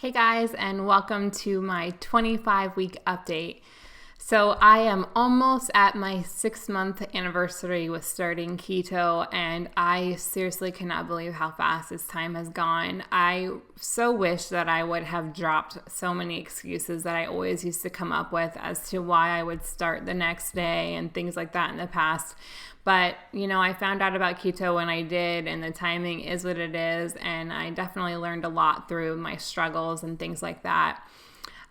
Hey guys, and welcome to my 25-week update. So I am almost at my 6-month anniversary with starting keto, and I seriously cannot believe how fast this time has gone. I so wish that I would have dropped so many excuses that I always used to come up with as to why I would start the next day and things like that in the past. But, I found out about keto when I did, and the timing is what it is, and I definitely learned a lot through my struggles and things like that.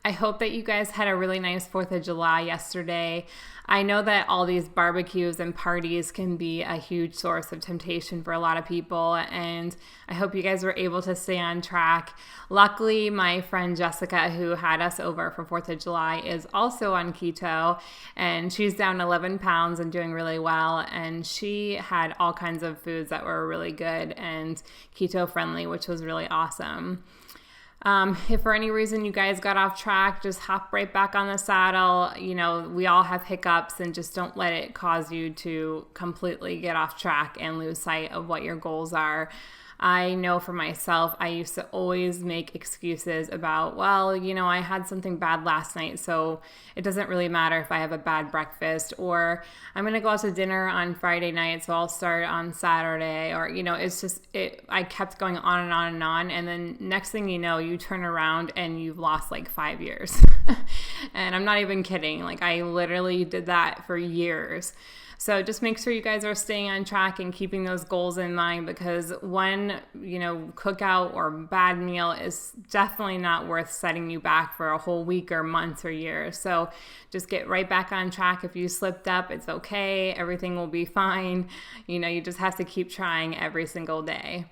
I hope that you guys had a really nice 4th of July yesterday. I know that all these barbecues and parties can be a huge source of temptation for a lot of people, and I hope you guys were able to stay on track. Luckily, my friend Jessica, who had us over for 4th of July, is also on keto, and she's down 11 pounds and doing really well, and she had all kinds of foods that were really good and keto friendly, which was really awesome. If for any reason you guys got off track, just hop right back on the saddle. We all have hiccups, and just don't let it cause you to completely get off track and lose sight of what your goals are. I know for myself, I used to always make excuses about, I had something bad last night, so it doesn't really matter if I have a bad breakfast, or I'm going to go out to dinner on Friday night, so I'll start on Saturday, or, I kept going on and on and on, and then next thing you know, you turn around and you've lost like 5 years. And I'm not even kidding. I literally did that for years. So just make sure you guys are staying on track and keeping those goals in mind, because one, cookout or bad meal is definitely not worth setting you back for a whole week or months or years. So just get right back on track. If you slipped up, it's okay. Everything will be fine. You just have to keep trying every single day.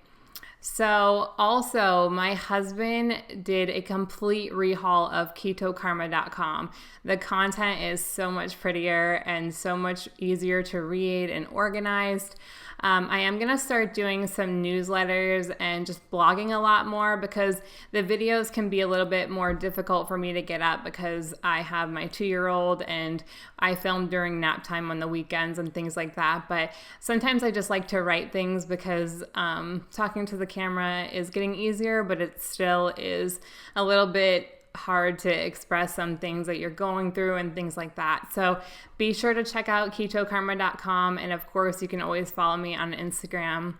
So also, my husband did a complete rehaul of ketokarma.com. The content is so much prettier and so much easier to read and organized. I am going to start doing some newsletters and just blogging a lot more, because the videos can be a little bit more difficult for me to get up because I have my 2-year-old and I film during nap time on the weekends and things like that. But sometimes I just like to write things because talking to the camera is getting easier, but it still is a little bit hard to express some things that you're going through and things like that. So be sure to check out ketokarma.com, and of course you can always follow me on Instagram.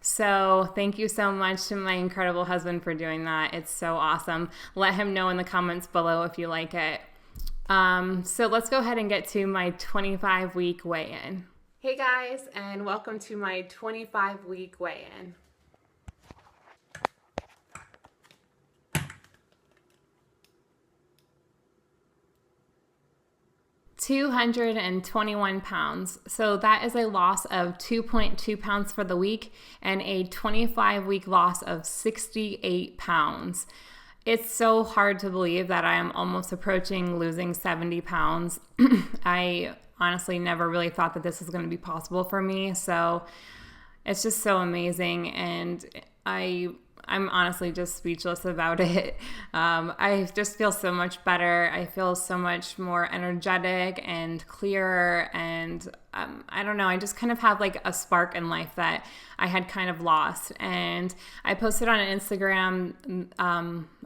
So thank you so much to my incredible husband for doing that. It's so awesome. Let him know in the comments below if you like it. So let's go ahead and get to my 25-week weigh-in. Hey guys, and welcome to my 25-week weigh-in. 221 pounds. So that is a loss of 2.2 pounds for the week and a 25-week loss of 68 pounds. It's so hard to believe that I am almost approaching losing 70 pounds. I honestly never really thought that this was going to be possible for me. So it's just so amazing. And I'm honestly just speechless about it. I just feel so much better. I feel so much more energetic and clearer. And I don't know, I just kind of have like a spark in life that I had kind of lost. And I posted on Instagram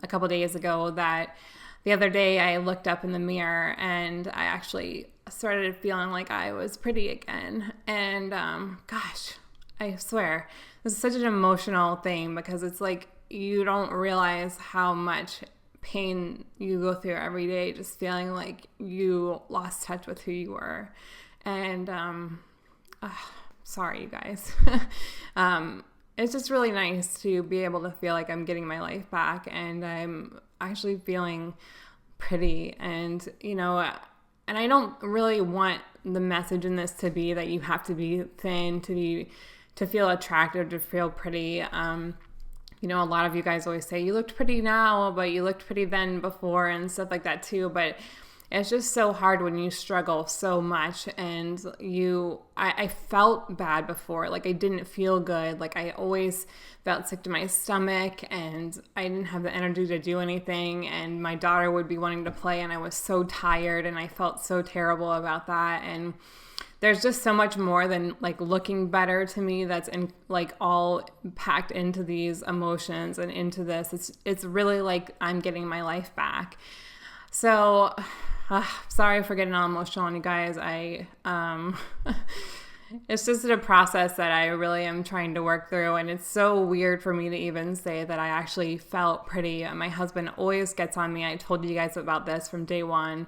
a couple days ago that the other day I looked up in the mirror and I actually started feeling like I was pretty again. And gosh, I swear, this is such an emotional thing, because it's like you don't realize how much pain you go through every day, just feeling like you lost touch with who you were. And sorry, you guys. It's just really nice to be able to feel like I'm getting my life back, and I'm actually feeling pretty. And and I don't really want the message in this to be that you have to be thin to feel attractive, to feel pretty. A lot of you guys always say you looked pretty now, but you looked pretty then before, and stuff like that too. But it's just so hard when you struggle so much, and I felt bad before. Like, I didn't feel good. Like, I always felt sick to my stomach, and I didn't have the energy to do anything, and my daughter would be wanting to play, and I was so tired, and I felt so terrible about that. And there's just so much more than like looking better to me that's in like all packed into these emotions and into this. It's really like I'm getting my life back. So sorry for getting all emotional on you guys. It's just a process that I really am trying to work through, and it's so weird for me to even say that I actually felt pretty. My husband always gets on me. I told you guys about this from day one,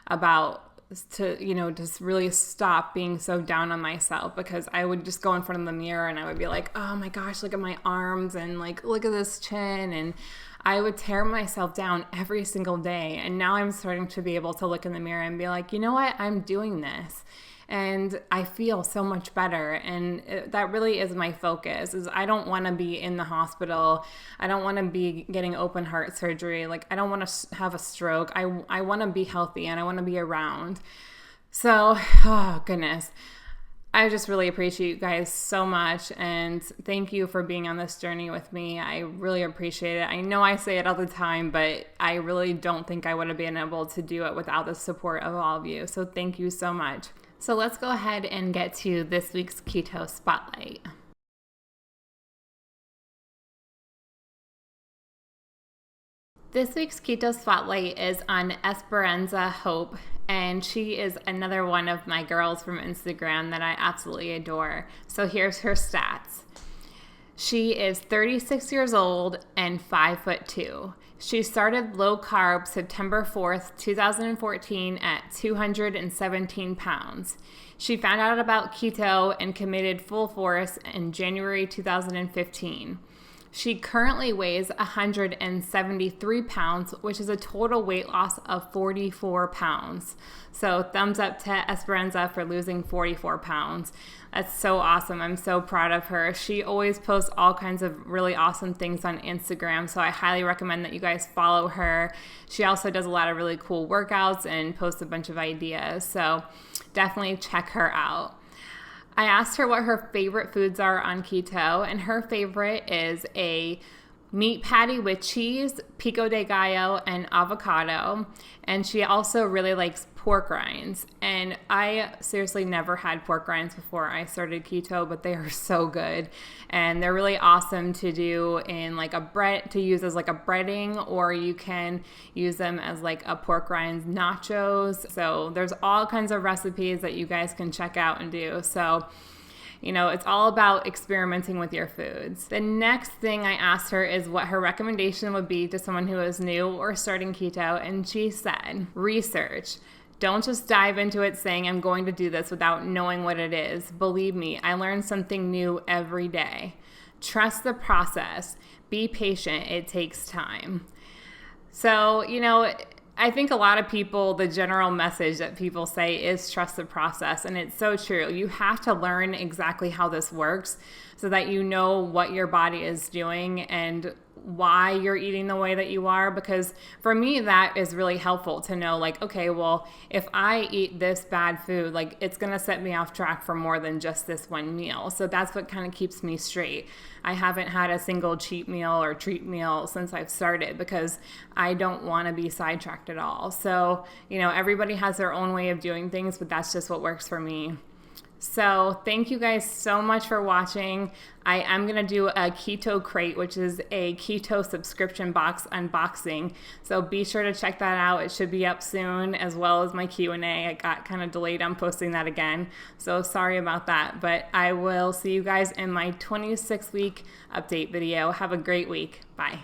about to, just really stop being so down on myself, because I would just go in front of the mirror and I would be like, oh my gosh, look at my arms, and like, look at this chin, and I would tear myself down every single day. And now I'm starting to be able to look in the mirror and be like, you know what, I'm doing this. And I feel so much better. And that really is my focus, is I don't want to be in the hospital. I don't want to be getting open heart surgery. Like, I don't want to have a stroke. I want to be healthy and I want to be around. So, oh goodness. I just really appreciate you guys so much. And thank you for being on this journey with me. I really appreciate it. I know I say it all the time, but I really don't think I would have been able to do it without the support of all of you. So thank you so much. So let's go ahead and get to this week's Keto Spotlight. This week's Keto Spotlight is on Esperanza Hope, and she is another one of my girls from Instagram that I absolutely adore. So here's her stats. She is 36 years old and 5'2". She started low carb September 4th, 2014 at 217 pounds. She found out about keto and committed full force in January 2015. She currently weighs 173 pounds, which is a total weight loss of 44 pounds. So thumbs up to Esperanza for losing 44 pounds. That's so awesome. I'm so proud of her. She always posts all kinds of really awesome things on Instagram, so I highly recommend that you guys follow her. She also does a lot of really cool workouts and posts a bunch of ideas, so definitely check her out. I asked her what her favorite foods are on keto, and her favorite is a meat patty with cheese, pico de gallo, and avocado. And she also really likes pork rinds. And I seriously never had pork rinds before I started keto, but they are so good. And they're really awesome to do in like a bread, to use as like a breading, or you can use them as like a pork rinds nachos. So there's all kinds of recipes that you guys can check out and do. So it's all about experimenting with your foods. The next thing I asked her is what her recommendation would be to someone who is new or starting keto, and she said, research. Don't just dive into it saying, I'm going to do this without knowing what it is. Believe me, I learn something new every day. Trust the process. Be patient. It takes time. So, I think a lot of people, the general message that people say is trust the process, and it's so true. You have to learn exactly how this works so that you know what your body is doing and why you're eating the way that you are, because for me that is really helpful to know, like, okay, well, if I eat this bad food, like, it's gonna set me off track for more than just this one meal. So that's what kind of keeps me straight. I haven't had a single cheat meal or treat meal since I've started, because I don't want to be sidetracked at all. So everybody has their own way of doing things, but that's just what works for me. So thank you guys so much for watching. I am going to do a keto crate, which is a keto subscription box unboxing. So be sure to check that out. It should be up soon, as well as my Q&A. I got kind of delayed on posting that again. So sorry about that, but I will see you guys in my 26-week update video. Have a great week. Bye.